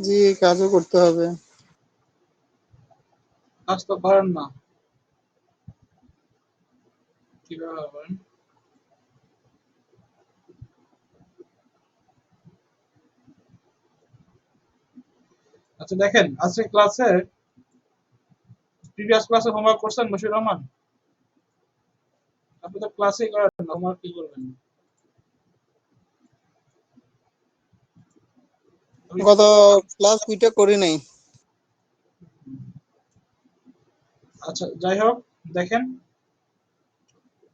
জি, কাজও করতে হবে। কাজ তো করেন না, কিভাবে করেন? আচ্ছা দেখেন, আজকে ক্লাসে প্রিভিয়াস ক্লাসে হোমওয়ার্ক করছেন মশিউর রহমান? আপনি তো ক্লাসেই করেন না, হোমওয়ার্ক কি করবেন? আমি গত ক্লাস 2টা করি নাই। আচ্ছা যাই হোক, দেখেন,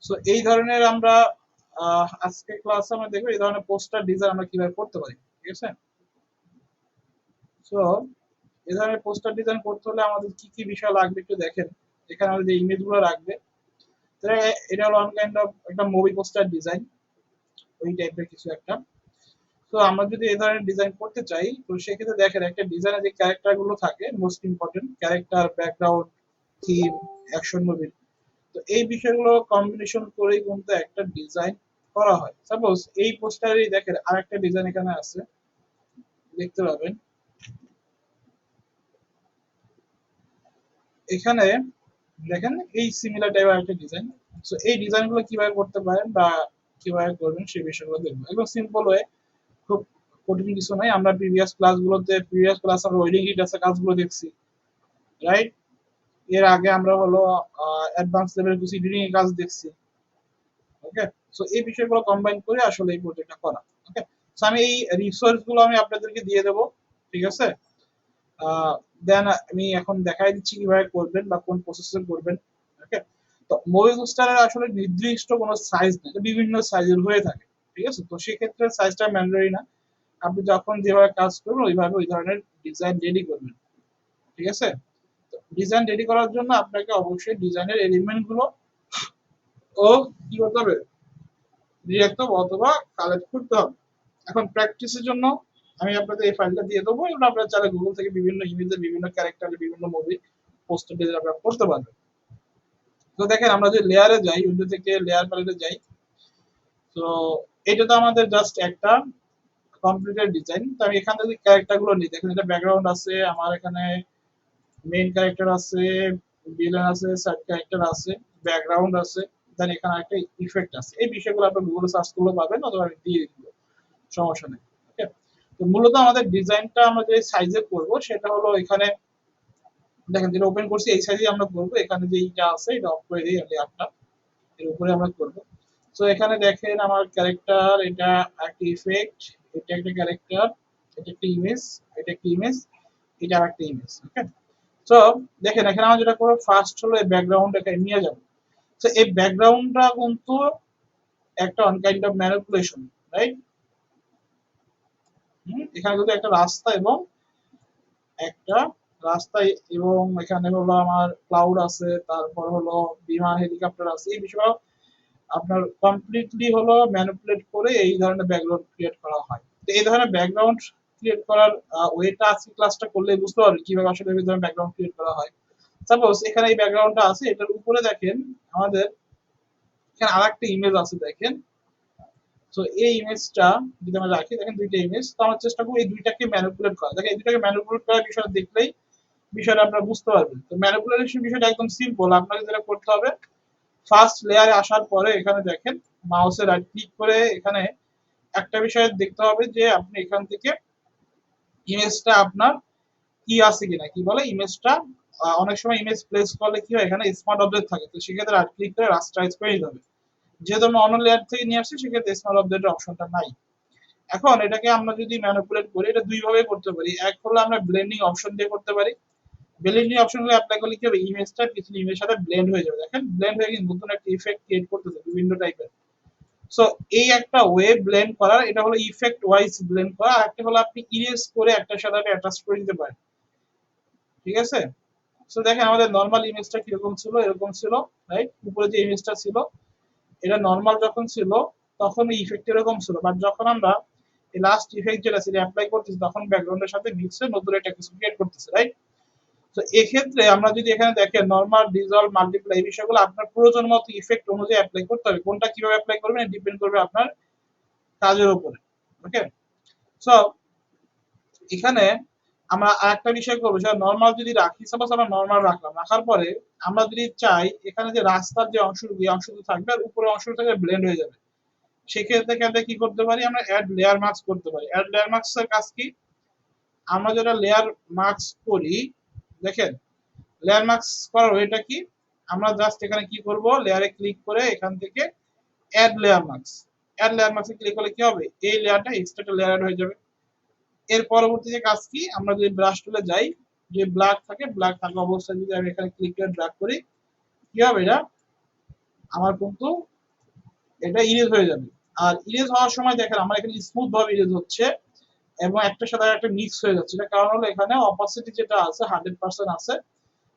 সো এই ধরনের আমরা আজকে ক্লাসে আমরা দেখব এই ধরনের পোস্টার ডিজাইন আমরা কিভাবে করতে পারি, ঠিক আছে? সো এই ধরনের পোস্টার ডিজাইন করতে হলে আমাদের কি কি বিষয় লাগবে একটু দেখেন। এখানে আমাদের যে ইমেজগুলো রাখবে, তাহলে এটা হলো অন কাইন্ড অফ একটা মুভি পোস্টার ডিজাইন, ওই টাইপের কিছু একটা। তো আমরা যদি এই ধরনের ডিজাইন করতে চাই, তো সেক্ষেত্রে দেখেন একটা ডিজাইনে যে ক্যারেক্টার গুলো থাকে most important character, background, theme, action movie, তো এই বিষয়গুলো কম্বিনেশন করেই কিন্তু একটা ডিজাইন করা হয়। সাপোজ এই পোস্টারেই দেখেন আরেকটা ডিজাইন এখানে আছে, দেখতে পাবেন এখানে, দেখেন এই সিমিলার টাইপের একটা ডিজাইন। সো এই ডিজাইনগুলো কিভাবে করতে পারেন বা কিভাবে করবেন সেই বিষয়গুলো দেখবো একদম সিম্পল ওয়ে, খুব কঠিন কিছু নাই। আমরা প্রিভিয়াস ক্লাস আমরা ওয়েডিং রিডার্সের কাজগুলো দেখছি, রাইট? এর আগে আমরা হলো অ্যাডভান্স লেভেল কিছু এডিটিং এর কাজ দেখছি। ওকে, সো এই বিষয়গুলো কম্বাইন করে আসলে এই প্রজেক্টটা করা। ওকে, সো আমি এই রিসোর্স গুলো আমি আপনাদেরকে দিয়ে দেবো, ঠিক আছে? দেন আমি এখন দেখাই দিচ্ছি কিভাবে করবেন বা কোন প্রসেসে করবেন। ওকে, তো মুভি পোস্টারের আসলে নির্দিষ্ট কোনো সাইজ নেই, বিভিন্ন সাইজের হয়ে থাকে, ঠিক আছে? তো সেক্ষেত্রে সাইজটা ম্যান্ডেটরি না, আপনি যখন যেভাবে কাজ করবেন ওইভাবে ওই ধরনের ডিজাইন রেডি করবেন, ঠিক আছে? ডিজাইন রেডি করার জন্য আপনাকে অবশ্যই ডিজাইনের এলিমেন্ট গুলো ও কি করতে হবে, ডিরেক্ট অথবা কালেক্ট করতে হবে। এখন প্র্যাকটিসের জন্য আমি আপনাদের এই ফাইলটা দিয়ে দেবো, এবং আপনারা চাইলে গুগল থেকে বিভিন্ন ইমেজের বিভিন্ন ক্যারেক্টারের বিভিন্ন মুভি পোস্টার ডিজাইন আপনারা করতে পারবেন। তো দেখেন আমরা যে লেয়ারে যাই, উইন্ডো থেকে লেয়ার প্যালেটে যাই, তো এটা তো আমাদের জাস্ট একটা কমপ্লিটেড ডিজাইন। তো আমি এখান থেকে ক্যারেক্টার গুলো নিই, দেখেন এটা ব্যাকগ্রাউন্ড আছে আমার, এখানে মেইন ক্যারেক্টার আছে, ভিলেন আছে, সাইড ক্যারেক্টার আছে, ব্যাকগ্রাউন্ড আছে, দেন এখানে একটা ইফেক্ট আছে। এই বিষয়গুলো আপনি গুগলে সার্চ করলে পাবেন, অথবা আমি দিয়ে দিব, সমস্যা নেই। ওকে, তো মূলত আমাদের ডিজাইনটা আমরা যে সাইজে করব সেটা হলো এখানে দেখেন যেটা ওপেন করছি এই সাইজে আমরা করব। এখানে যে এইটা আছে এটা অফ করে দিই, লেয়ারটা এর উপরে আমরা করব। সো এখানে দেখেন আমার ক্যারেক্টার, এটা একটা ইফেক্ট, এটা একটা ক্যারেক্টার, এটা একটা ইমেজ, এটা একটা ইমেজ, এটা আরেকটা ইমেজ। ওকে, তো দেখেন এখানে আমরা যেটা করবো ফার্স্ট হলো এই ব্যাকগ্রাউন্ড এখানে নিয়ে যাবো। তো এই ব্যাকগ্রাউন্ডটা কিন্তু একটা on kind of manipulation, right? এখানে কিন্তু একটা রাস্তা এবং একটা রাস্তায়, এবং এখানে হলো আমার ক্লাউড আছে, তারপর হলো বিমান, হেলিকপ্টার আছে, এই বিষয়গুলো আপনার কমপ্লিটলি হলো ম্যানিপুলেট করে এই ধরনের ব্যাকগ্রাউন্ড ক্রিয়েট করা হয়। তো এই ধরনের ব্যাকগ্রাউন্ড ক্রিয়েট করার ওয়েটা আজকে ক্লাসটা করলে বুঝতে পারবেন কিভাবে আসলে এই ধরনের ব্যাকগ্রাউন্ড ক্রিয়েট করা হয়। সাপোজ এখানে এই ব্যাকগ্রাউন্ডটা আছে, এটার উপরে দেখেন আমাদের এখানে আরেকটা ইমেজ আছে, দেখেন। তো এই ইমেজটা যদি আমরা রাখি, দেখেন দুইটা ইমেজ, তো আমরা চেষ্টা করবো এই দুইটাকে ম্যানিপুলেট করা। দেখেন এই দুইটাকে ম্যানিপুলেট করার বিষয়টা দেখলেই বিষয়টা আপনারা বুঝতে পারবেন। তো ম্যানিপুলেশন বিষয়টা একদম সিম্পল, আপনাকে যেটা করতে হবে ফার্স্ট লেয়ারে আসার পরে এখানে দেখেন মাউসে রাইট ক্লিক করে এখানে একটা বিষয় দেখতে হবে যে আপনি এখান থেকে ইমেজটা আপনার কি আছে কিনা, কি বলে ইমেজটা, অনেক সময় ইমেজ প্লেস করলে কি হয় এখানে স্মার্ট অবজেক্ট থাকে, তো সেক্ষেত্রে রাইট ক্লিক করে রাস্টারাইজ করে নিতে হবে। যেহেতু আমরা অন্য লেয়ার থেকে নিয়ে আসছি সেক্ষেত্রে স্মার্ট অবজেক্টের অপশনটা নাই। এখন এটাকে আমরা যদি ম্যানিপুলেট করি, এটা দুই ভাবে করতে পারি। এক হলো আমরা ব্লেন্ডিং অপশন দিয়ে করতে পারি। ব্লেন্ডিং অপশনগুলো অ্যাপ্লাই করলে কি হবে, ইমেজটা কিছু ইমেজের সাথে ব্লেন্ড হয়ে যাবে। দেখেন ব্লেন্ড হয়ে কিন্তু নতুন একটা ইফেক্ট ক্রিয়েট করতেছে বিভিন্ন টাইপের। সো এই একটা ওয়ে ব্লেন্ড করার, এটা হলো ইফেক্ট ওয়াইজ ব্লেন্ড করা। আর একটা হলো আপনি ইরেজ করে একটার সাথে একটা অ্যাটাচ করে দিতে পারেন, ঠিক আছে? সো দেখেন আমাদের নরমাল ইমেজটা কিরকম ছিল, এরকম ছিল, রাইট? উপরে যে ইমেজটা ছিল এটা নরমাল যখন ছিল তখন ইফেক্ট এরকম ছিল, বাট যখন আমরা এই লাস্ট ইফেক্ট যেটা ছিল অ্যাপ্লাই করতেছি তখন ব্যাকগ্রাউন্ডের সাথে মিক্স হয়ে নতুন একটা কিছু ক্রিয়েট করতেছে, রাইট? তো এক্ষেত্রে আমরা যদি এখানে দেখেন নরমাল, ডিসলভ, মাল্টিপ্লাই এই বিষয়গুলো আপনার প্রয়োজন মতো ইফেক্ট অনুযায়ী অ্যাপ্লাই করতে হবে। কোনটা কিভাবে অ্যাপ্লাই করবেন ডিপেন্ড করবে আপনার কাজের উপরে। ওকে, সো এখানে আমরা আরেকটা বিষয় করবো, সেটা নরমাল যদি রাখি, সাপোজ আমরা নরমাল রাখলাম, রাখার পরে আমরা যদি চাই এখানে যে রাস্তার যে অংশটুকু, এই অংশটুকু থাকবে আর উপরের অংশটুকু থাকবে ব্লেন্ড হয়ে যাবে, সেক্ষেত্রে এখানে কি করতে পারি, আমরা অ্যাড লেয়ার মার্কস করতে পারি। অ্যাড লেয়ার মার্কস এর কাজ কি, আমরা যেটা লেয়ার মার্কস করি, দেখেন লেয়ার মার্কস করার ওয়েটা কি, আমরা জাস্ট এখানে কি করব, লেয়ারে ক্লিক করে এখান থেকে add layer marks, add layer মার্কসে ক্লিক করলে কি হবে, এই লেয়ারটা এক্সট্রা লেয়ার হয়ে যাবে। এর পরবর্তী যে কাজ কি, আমরা যদি ব্রাশ টুলে যাই, যে ব্ল্যাক থাকে, ব্ল্যাক থাকা অবস্থায় যদি আমি এখানে ক্লিক করে ড্র্যাগ করি, কি হবে, এটা আমার কিন্তু এটা ইরেজ হয়ে যাবে। আর ইরেজ হওয়ার সময় দেখেন আমার এখানে স্মুথ ভাবে ইরেজ হচ্ছে এবং একটার সাথে একটা মিক্স হয়ে যাচ্ছে। এটা কারণ হলো এখানে অপাসিটি যেটা আছে 100% আছে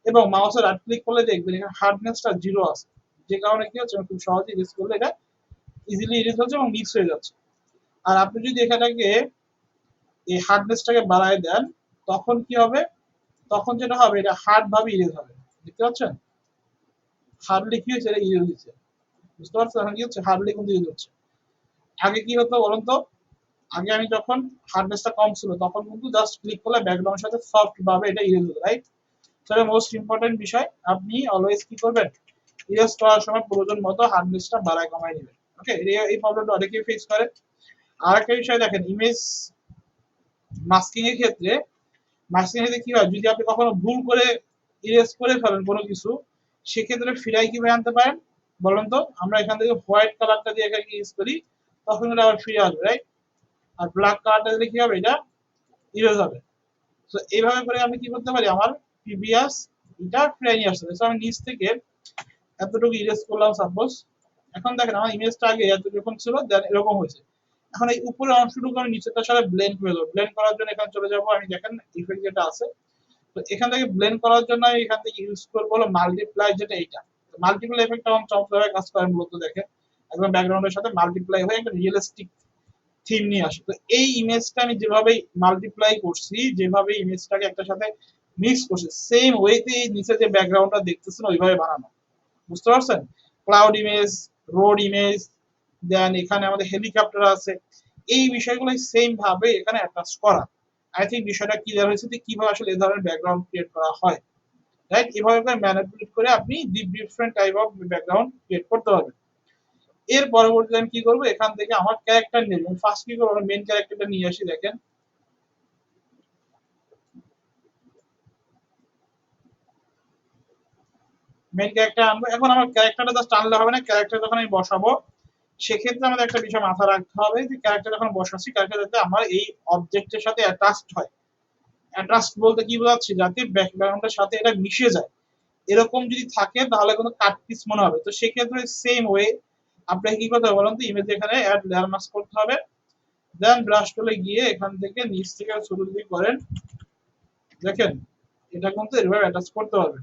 এবং মাউসে রাইট ক্লিক করলে দেখবেন এখানে হার্ডনেসটা 0 আছে, যে কারণে কি হচ্ছে, খুব সহজে ইরেজ করলে এটা ইজিলি ইরেজ হচ্ছে এবং মিক্স হয়ে যাচ্ছে। আর আপনি যদি এখানটাকে এই হার্ডনেসটাকে বাড়ায় দেন, তখন কি হবে, তখন যেটা হবে এটা হার্ড ভাবে ইরেজ হবে। দেখতে পাচ্ছেন হার্ডলি কি হচ্ছে, এটা ইরেজ হচ্ছে, বুঝতে পারছেন এখন কি হচ্ছে, হার্ডলি কিন্তু ইরেজ হচ্ছে। আগে কি হতো বলুন তো, আগে আমি যখন হার্ডনেসটা কম ছিল তখন কিন্তু জাস্ট ক্লিক করলে ব্যাকগ্রাউন্ডের সাথে সফট ভাবে এটা ইরেজ হতো, রাইট। তাহলে মোস্ট ইম্পর্টেন্ট বিষয়, আপনি অলওয়েজ কি করবেন, ইরেজ করার সময় প্রয়োজন মতো হার্ডনেসটা বাড়ায় কমায় নেবেন। ওকে, এই প্রবলেমটা অনেকেই ফেস করে। আর একটা বিষয় দেখেন, ইমেজ মাস্কিং এর ক্ষেত্রে, মাস্কিং এর কি হয়, যদি আপনি কখনো ভুল করে ইরেজ করে ফেলেন কোনো কিছু, সেক্ষেত্রে ফিরাই কিভাবে আনতে পারেন বলেন তো, আমরা এখান থেকে হোয়াইট কালারটা দিয়ে এখানে ইউজ করি, তখন এটা আবার ফিরে আসবে, রাইট। আর ব্ল্যাক কালারটা দিলে কি হবে, এটা ইরেজ হবে। তো এইভাবে করে আমি কি করতে পারি, আমার প্রিভিয়াস এটা ফিরে নিয়ে আসতে পারি। আমি নিচ থেকে এতটুকু ইরেজ করলাম সাপোজ, এখন দেখেন আমার ইমেজটা আগে এতটুকু ছিল, দেন এরকম হয়েছে। এখন এই উপরের অংশটুকু আমি নিচেরটার সাথে ব্লেন্ড করে দেবো। ব্লেন্ড করার জন্য এখানে চলে যাবো, আমি দেখেন ইফেক্ট যেটা আছে, তো এখান থেকে ব্লেন্ড করার জন্য আমি এখান থেকে ইউজ করবো হলো মাল্টিপ্লাই, যেটা এইটা। মাল্টিপ্লাই এফেক্ট আমার চমৎকারভাবে কাজ করে মূলত, দেখেন একদম ব্যাকগ্রাউন্ডের সাথে মাল্টিপ্লাই হয়ে একটা রিয়েলিস্টিক থিম নিয়ে আসে। তো এই ইমেজটা আমি যেভাবে মাল্টিপ্লাই করছি, যেভাবে ইমেজটাকে একটা সাথে মিক্স করছি, সেম ওয়েতে নিচে যে ব্যাকগ্রাউন্ডটা দেখতেছেন ওইভাবে বানানো, বুঝতে পারছেন। ক্লাউড ইমেজ, রোড ইমেজ, দেন এখানে আমাদের হেলিকপ্টার আছে, এই বিষয়গুলো সেম ভাবে এখানে অ্যাটাচ করা। আই থিঙ্ক বিষয়টা ক্লিয়ার হয়েছে যে কিভাবে আসলে এই ধরনের ব্যাকগ্রাউন্ড ক্রিয়েট করা হয়, রাইট। এভাবে করে ম্যানিপুলেট করে আপনি different type of background create করতে পারবেন। এর পরবর্তীতে আমি কি করবো, এখান থেকে আমার ক্যারেক্টার নেব, ফার্স্ট কি করবো, মেন ক্যারেক্টারটা নিয়ে আসি, দেখেন মেন ক্যারেক্টার আনবো। এখন আমার ক্যারেক্টারটা জাস্ট আনলে হবে না, ক্যারেক্টার যখন আমি বসাবো সেক্ষেত্রে আমাদের একটা বিষয় মাথা রাখতে হবে যে ক্যারেক্টার যখন বসাচ্ছি, ক্যারেক্টার যাতে আমার এই অবজেক্টের সাথে অ্যাটাচড হয়। অ্যাটাচড বলতে কি বোঝাচ্ছি, যাতে ব্যাকগ্রাউন্ডের সাথে এটা মিশে যায়, এরকম যদি থাকে তাহলে কিন্তু কাট পিস মনে হবে। তো সেক্ষেত্রে সেম ওয়ে আপনাকে কি করতে হবে বলুন তো, ইমেজ এখানে অ্যাড লেয়ার মাস্ক করতে হবে, দেন ব্রাশ টুলে গিয়ে এখান থেকে নিচ থেকে শুরু যদি করেন, দেখেন এটা কিন্তু এভাবে অ্যাটাচ করতে হবে,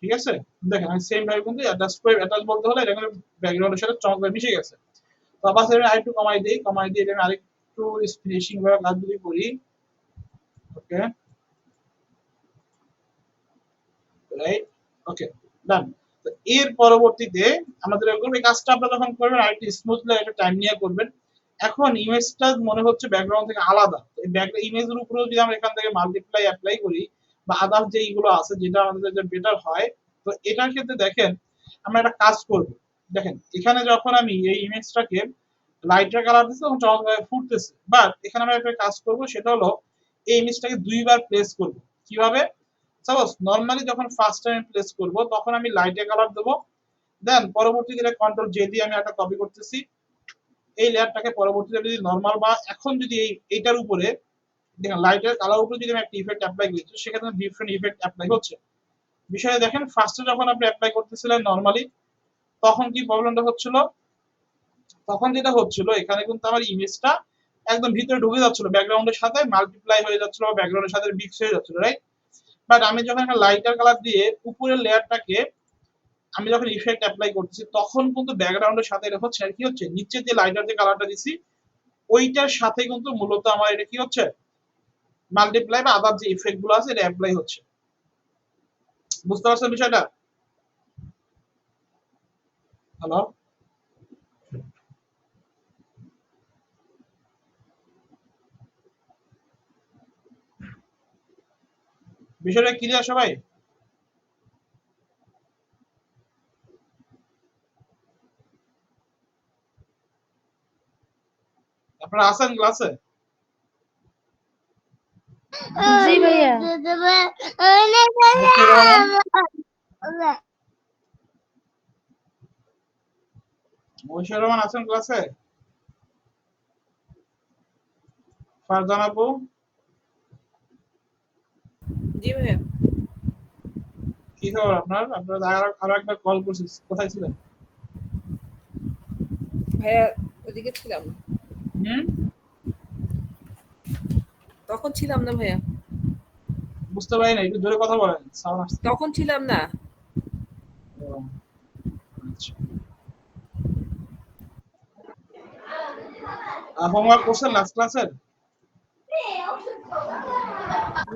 ঠিক আছে। দেখেন আমি সেম ভাবে কিন্তু অ্যাটাচ করে, অ্যাটাচ বলতে হলে এটা কিন্তু ব্যাকগ্রাউন্ডের সাথে চমৎকার মিশে গেছে। তো আবার আমি আরেকটু কমাই দিই, কমাই দিয়ে আমি আরেকটু ফিনিশিং ভাবে কাজ যদি করি, ওকে রাইট, ওকে ডান। তো এর পরবর্তীতে আমাদের এরকম এই কাজটা আপনারা যখন করবেন আরেকটু স্মুথলি একটা টাইম নিয়ে করবেন। এখন ইমেজটা মনে হচ্ছে ব্যাকগ্রাউন্ড থেকে আলাদা, এই ব্যাকগ্রাউন্ড ইমেজের উপরেও যদি আমরা এখান থেকে মাল্টিপ্লাই অ্যাপ্লাই করি বা আদার্স যে এইগুলো আছে যেটা আমাদের যে বেটার হয়, তো এটার ক্ষেত্রে দেখেন আমরা একটা কাজ করব। দেখেন এখানে যখন আমি এই ইমেজটাকে লাইটার কালার দিচ্ছি তখন চমৎকার ফুটতেছে, বাট এখানে আমরা একটা কাজ করব, সেটা হলো এই ইমেজটাকে দুইবার প্লেস করব। কিভাবে, সাপোজ নরমালি যখন ফার্স্ট টাইম প্লেস করব তখন আমি লাইটে কালার দেবো, দেন পরবর্তীতে কন্ট্রোল জে দিয়ে আমি একটা কপি করতেছি এই লেয়ারটাকে, পরবর্তীতে যদি নরমাল বা এখন যদি এইটার উপরে দেখেন লাইটের কালার উপরে যদি আমি একটা ইফেক্ট অ্যাপ্লাই করছি, সেখানে ডিফারেন্ট ইফেক্ট অ্যাপ্লাই হচ্ছে। বিষয়ে দেখেন ফার্স্টে যখন আপনি অ্যাপ্লাই করতেছিলেন নরমালি, তখন কি প্রবলেমটা হচ্ছিল, তখন যেটা হচ্ছিল এখানে কিন্তু আমার ইমেজটা একদম ভিতরে ঢুকে যাচ্ছিল, ব্যাকগ্রাউন্ডের সাথে মাল্টিপ্লাই হয়ে যাচ্ছিল বা ব্যাকগ্রাউন্ডের সাথে মিক্স হয়ে যাচ্ছিল, রাইট। বাট আমি যখন একটা লাইটার কালার দিয়ে উপরের লেয়ারটাকে আমি যখন ইফেক্ট অ্যাপ্লাই করতেছি, তখন কিন্তু ব্যাকগ্রাউন্ডের সাথে এটা হচ্ছে আর কি হচ্ছে, নিচের যে লাইটার যে কালারটা দিছি ওইটার সাথে কিন্তু মূলত আমার এটা কি হচ্ছে, মাল্টিপ্লাই বা আদার যে ইফেক্ট গুলো আছে এটা অ্যাপ্লাই হচ্ছে, বুঝতে পারছেন বিষয়টা। হ্যালো, বিষয়টা ক্লিয়ার সবাই? আপনারা আছেন ক্লাসে? জি ভাইয়া। মহিষা রহমান আছেন ক্লাসে? ফারজান আপু? জি ভাইয়া। কি খবর আপনার? আপনারা আরো একবার কল করছি, কোথায় ছিলেন? ভাইয়া ওদিকে ছিলাম, হুম, তখন ছিলাম না ভাইয়া। বুঝতে পারি না, একটু জোরে কথা বলেন, সাউন্ড আসছে। তখন ছিলাম না। ও, আচ্ছা। হোমওয়ার্ক করছেন লাস্ট ক্লাসের?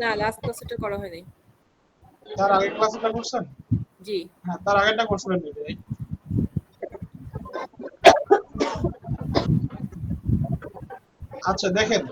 না, লাস্ট ক্লাসটা করা হয়নি। তার আগের ক্লাসেরটা করছেন? জি। হ্যাঁ, তার আগেরটা করছিলেন maybe, right? আচ্ছা দেখেন,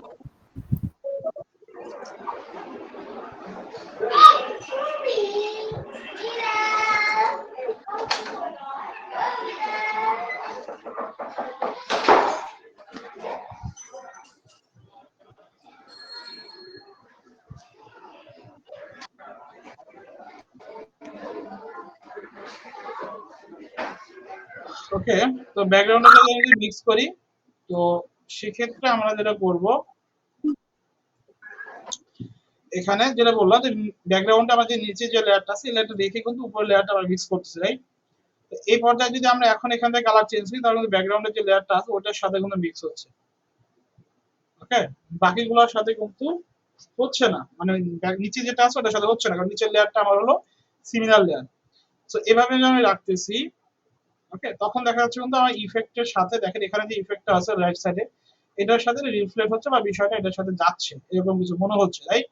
ওকে, তো ব্যাকগ্রাউন্ডটা যদি মিক্স করি, তো সেক্ষেত্রে আমরা যেটা করব, এখানে যেটা বললাম যে ব্যাকগ্রাউন্ডে আমাদের নিচে যে লেয়ারটা আছে, এই লেয়ারটা রেখে কিন্তু উপরের লেয়ারটা আমরা মিক্স করতেছি, রাইট? তো এই পর্যায়ে যদি আমরা এখন এখান থেকে কালার চেঞ্জ করি, তাহলে কিন্তু ব্যাকগ্রাউন্ডের যে লেয়ারটা আছে ওটার সাথে কিন্তু মিক্স হচ্ছে। ওকে, বাকিগুলোর সাথে কিন্তু হচ্ছে না, মানে নিচে যেটা আছে ওটার সাথে হচ্ছে না, কারণ নিচের লেয়ারটা আমার হলো সিমিলার লেয়ার। তো এভাবে যখন আমি রাখতেছি, ওকে, তখন দেখা যাচ্ছে কিন্তু আমার ইফেক্টের সাথে, দেখেন এখানে যে ইফেক্টটা আছে রাইট সাইডে, এটার সাথে রিফ্লেক্ট হচ্ছে বা বিষয়টা এটার সাথে যাচ্ছে, এরকম কিছু মনে হচ্ছে, রাইট?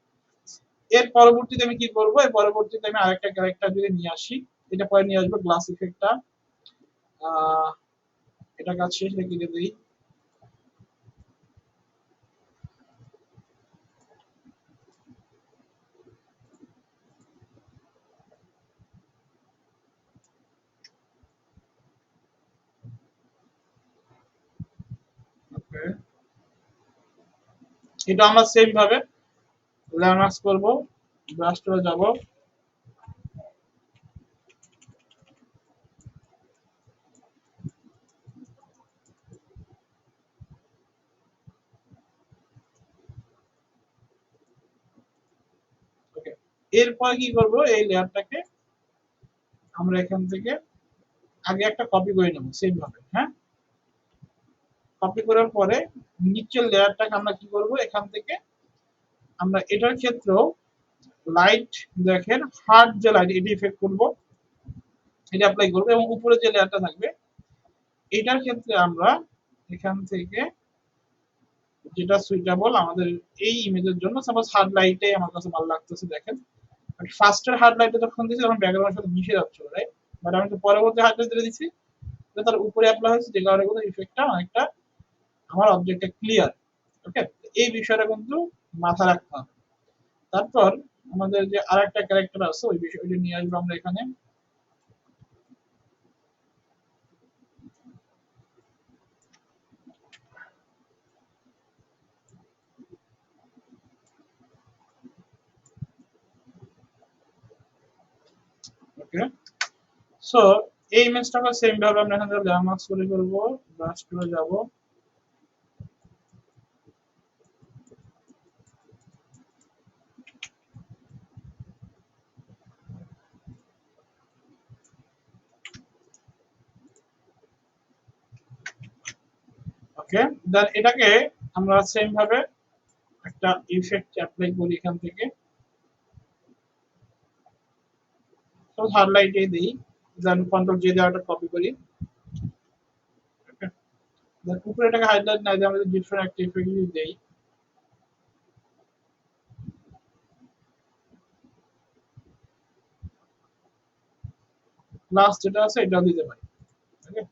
এর পরবর্তীতে আমি কি করব, এর পরবর্তীতে আমি আরেকটা ক্যারেক্টার যদি নিয়ে আসি, এটা পরে নিয়ে আসবো গ্লাস ইফেক্টটা। এটা কাজ শেষ রেখে দিই। ওকে, এটা আমরা সেম ভাবে ল্যান্ডমার্কস করব, ব্রাশ করে যাব, ওকে। এরপর কি করব, এই লেয়ারটাকে আমরা এখান থেকে আগে একটা কপি করে নেব সেম ভাবে, হ্যাঁ? কপি করার পরে নিচের লেয়ারটাকে আমরা কি করব, এখান থেকে আমরা এটার ক্ষেত্রেও লাইট, দেখেন হার্ড যে লাইট, এটি ইফেক্ট করব, এটা অ্যাপ্লাই করব, এবং উপরে যে লেয়ারটা থাকবে এটার ক্ষেত্রে আমরা এখান থেকে যেটা সুইটেবল আমাদের এই ইমেজের জন্য, সাপোজ হার্ড লাইটে আমার কাছে ভালো লাগতেছে, দেখেন ফার্স্টের হার্ড লাইটে যখন দিয়েছি তখন ব্যাকগ্রাউন্ডের সাথে মিশে যাচ্ছিল, রাইট? বাট আমি তো পরবর্তী হার্ড লাইট দিয়ে দিচ্ছি, তার উপরে অ্যাপ্লাই হয়েছে, যে কারণে কিন্তু ইফেক্টটা অনেকটা আমার অবজেক্টটা ক্লিয়ার। ওকে, এই বিষয়টা কিন্তু মাথা রাখতে হবে। তারপর আমাদের যে আরেকটা ক্যারেক্টার আছে ওই বিষয়টা নিয়ে আসবো আমরা এখানে। ওকে, সো এই ইমেজটাকে সেম ভাবে আমরা এখানে ল্যান্ডমার্কস করে করবো, ব্রাশ করে যাব, ওকে। দেন এটাকে আমরা সেম ভাবে একটা ইফেক্ট অ্যাপ্লাই করি এখান থেকে, তো হার্ড লাইটে দিই, দেন কন্ট্রোল জে দিয়ে একটা কপি করি, ওকে। দেন উপরে এটাকে হাইলাইট না দিয়ে আমরা ডিফারেন্ট একটা ইফেক্ট দেই, লাস্ট যেটা আছে এটাও দিতে পারি, ওকে।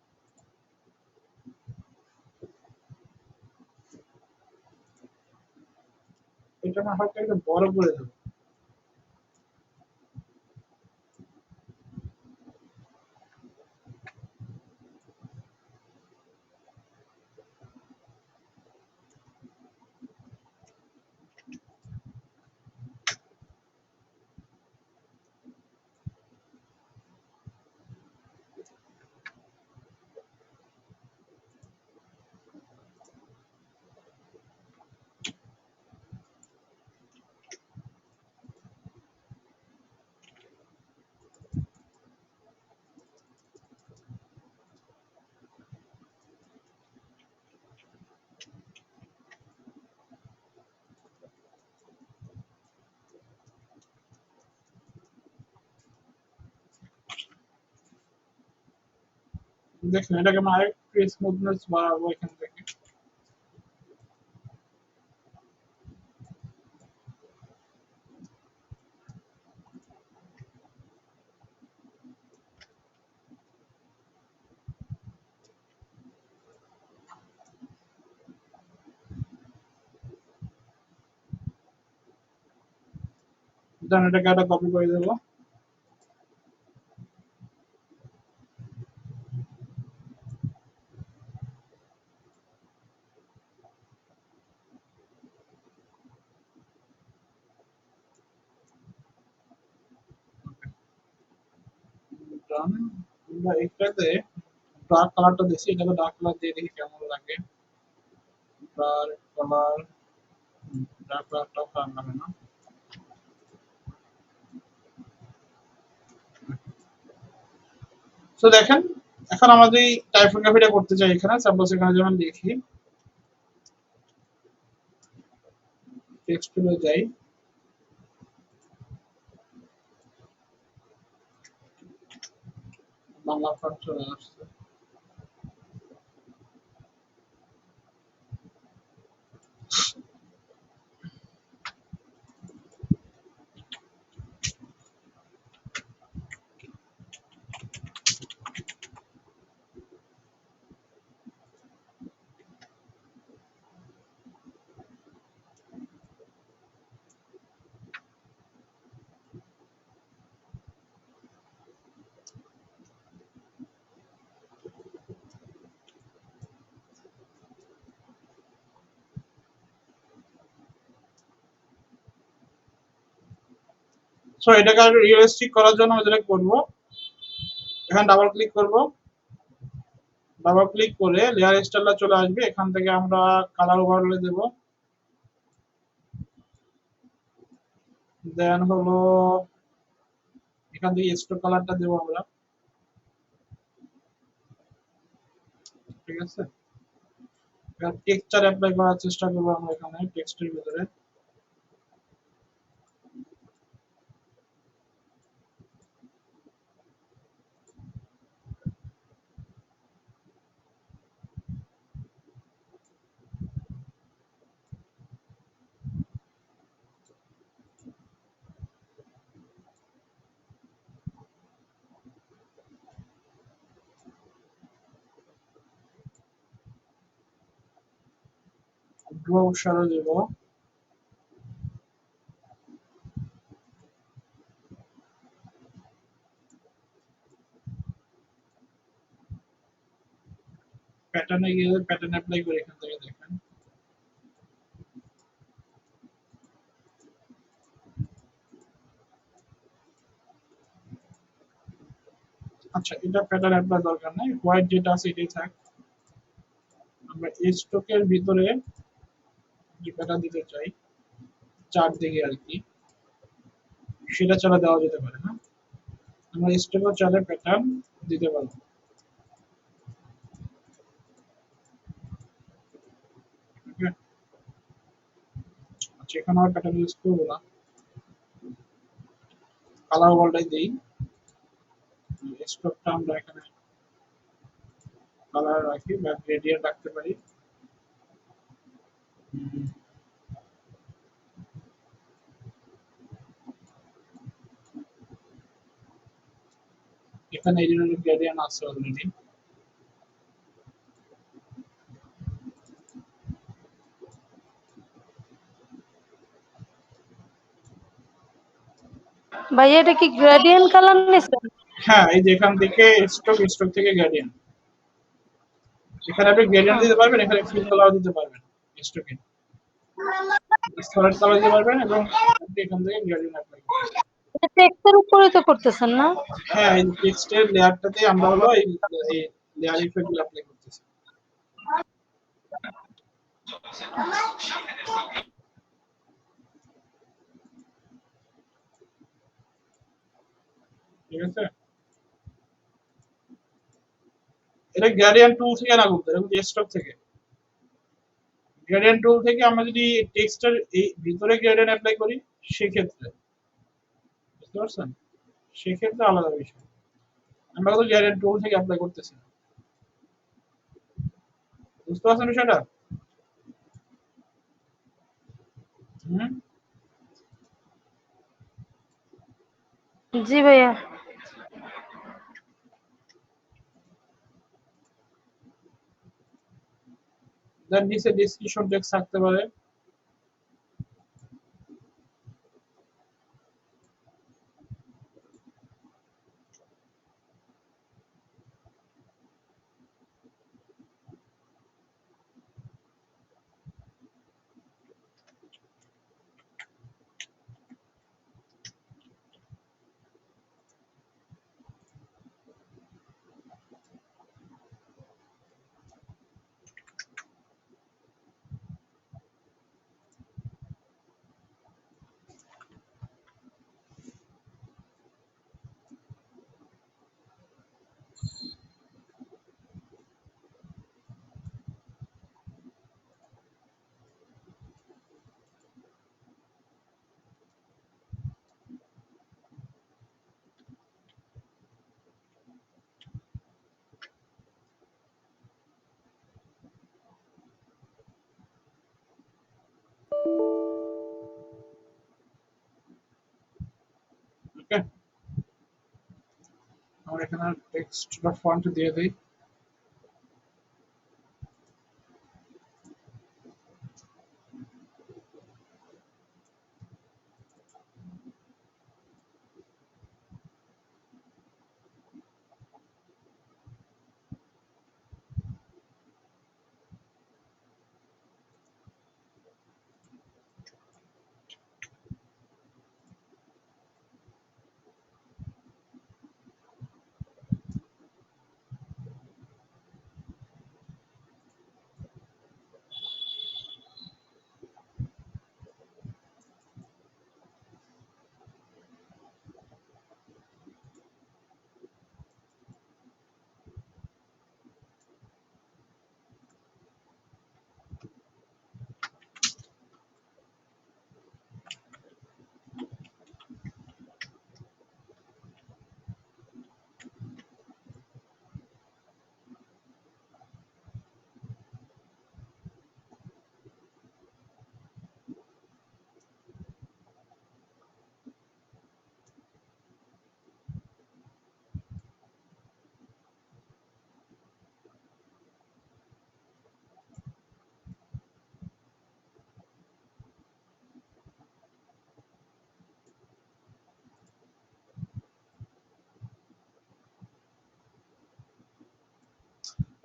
এটা না হালকা একটু বড় করে দেবো, দেখুন এটাকে আমি আরেকটু স্মুথনেস বাড়াবো এখান থেকে। দেন এটাকে একটা কপি করে দেবো। ডান। আমরা এটাতে ডার্ক কালারটা দিচ্ছি, এটাকে ডার্ক কালার দিয়ে দেখি কেমন লাগে। ডার্ক কালার, ডার্ক কালারটাও খারাপ লাগে না। তো দেখেন এখন আমরা যদি টাইপোগ্রাফিটা করতে চাই এখানে, সাপোজ এখানে যেমন লিখি, টেক্সট টুলে যাই, বাংলা ফন্ট চলে আসছে। সো এটাকে আরো রিয়েলিস্টিক করার জন্য আমরা যেটা করবো, এখানে ডাবল ক্লিক করব, ডাবল ক্লিক করে লেয়ার স্টাইলটা চলে আসবে, এখান থেকে আমরা কালার ওভারলে দেব। দেন হলো এখান থেকে স্ট্রোক কালারটা দেবো আমরা, ঠিক আছে। এবার টেক্সচার অ্যাপ্লাই করার চেষ্টা করবো আমরা এখানে টেক্সটের ভিতরে। ড্র শ্যাডো দেব। প্যাটার্নে গিয়ে প্যাটার্ন অ্যাপ্লাই করে এখান থেকে দেখেন। আচ্ছা এটা প্যাটার্ন অ্যাপ্লাই দরকার নাই, হোয়াইট যেটা আছে এটাই থাক। আমরা স্ট্রোকের ভিতরে যে প্যাটার্ন দিতে চাই চারদিকে আর কি, সেটা চালা দেওয়া যেতে পারে না, আমরা স্ট্রোকের চালে প্যাটার্ন দিতে পারবো। ওকে, আচ্ছা এখানে আমরা প্যাটার্ন ইউজ করবো না, কালার ওভারটাই দেই। স্ট্রোকটা আমরা এখানে কালার রাখি বা গ্রেডিয়েন্ট রাখতে পারি। এখানে এডিটর গ্রেডিয়েন্ট আছে অলরেডি। ভাইয়া এটা কি গ্রেডিয়েন্ট কালার নিছেন? হ্যাঁ এই যে এখান থেকে স্ট্রোক, স্ট্রোক থেকে গ্রেডিয়েন্ট, এখানে আপনি গ্রেডিয়েন্ট দিতে পারবেন, এখানে ফিল কালার দিতে পারবেন, স্ট্রোকে সলিড কালার দিতে পারবেন এবং আপনি এখান থেকে গ্রেডিয়েন্ট অ্যাপ্লাই করবেন। এটা টেক্সটের উপরে তো করতেছেন না? হ্যাঁ এই টেক্সটের লেয়ারটাতে আমরা হলো এই লেয়ার ইফেক্ট গুলো অ্যাপ্লাই করতেছি। ঠিক আছে, এটা গ্রেডিয়েন্ট টুল থেকে না করতে, এটা স্ট্রোক থেকে। গ্রেডিয়েন্ট টুল থেকে আমরা যদি টেক্সটের এই ভিতরে গ্রেডিয়েন্ট অ্যাপ্লাই করি সেক্ষেত্রে, বুঝতে পারছেন, সেক্ষেত্রে আলাদা বিষয়। আমরা তো গ্রেডিয়েন্ট টুল থেকে অ্যাপ্লাই করতেছি না। বুঝতে পারছেন বিষয়টা? হুম। জি ভাইয়া। দেন নিচে ডেসক্রিপশন টেক্সট থাকতে পারে। ওকে, আমরা এখানে টেক্সটটা ফন্ট দিয়ে দিই।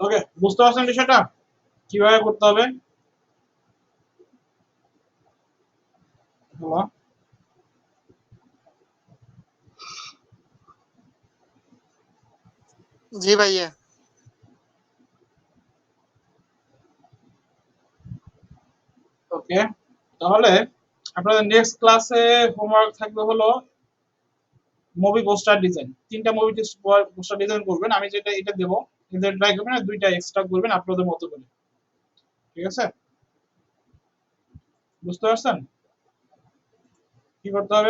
ওকে, বুঝতে পারছেন বিষয়টা কিভাবে করতে হবে? হ্যালো। জি ভাইয়া। ওকে, তাহলে আপনাদের নেক্সট ক্লাসে হোমওয়ার্ক থাকবে হলো মুভি পোস্টার ডিজাইন। 3টা মুভি পোস্টার ডিজাইন করবেন। আমি যেটা এটা দেব, এটা ট্রাই করবেন আর 2টা এক্সট্রা করবেন আপনাদের মতো করে। ঠিক আছে? বুঝতে পারছেন কি করতে হবে?